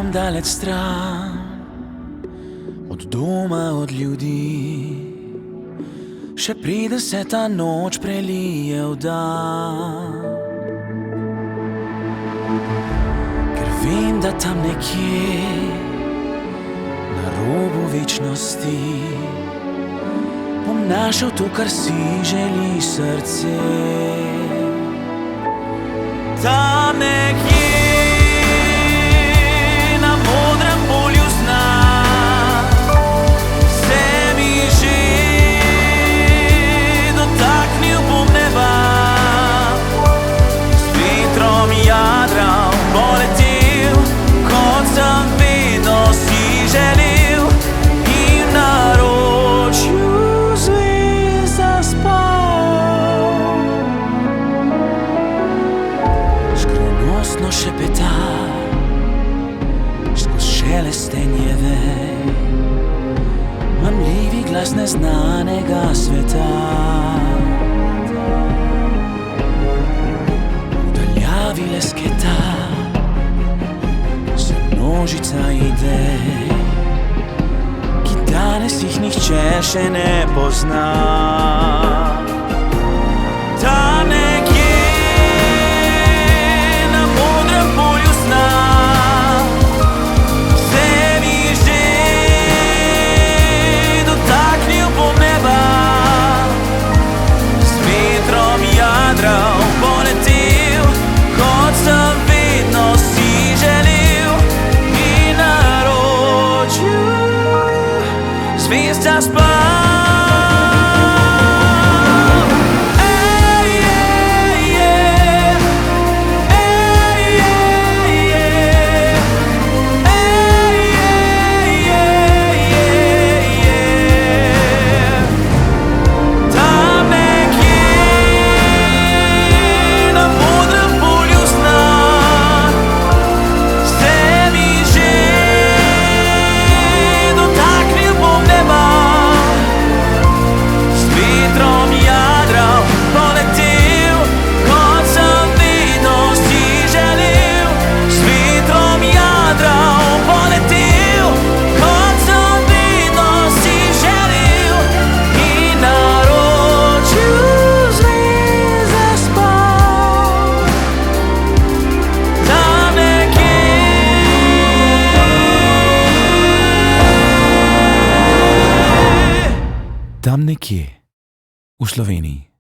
bom daleč stran, od doma, od ljudi. Še pride se ta noč prelije v dan, ker vem, da tam nekje na robu večnosti bom našel to, kar si želi srce. Tam nekje na modrem polju sna se mi že dotaknil bom neba, s vetrom jadral poletel, kot sem vedno si želel, in v naročju zvezd zaspal. Skrivnostno šepeta skoz šelestenje vej, mamljivi glas neznanega sveta. V daljavi lesketa se množica idej, ki danes jih nihče še ne pozna. Tam nekje na modrem polju sna se mi že dotaknil bom neba, s vetrom jadral poletel, kot sem vedno si želel, in v naročju zvezd zaspal. Tam nekje v Sloveniji.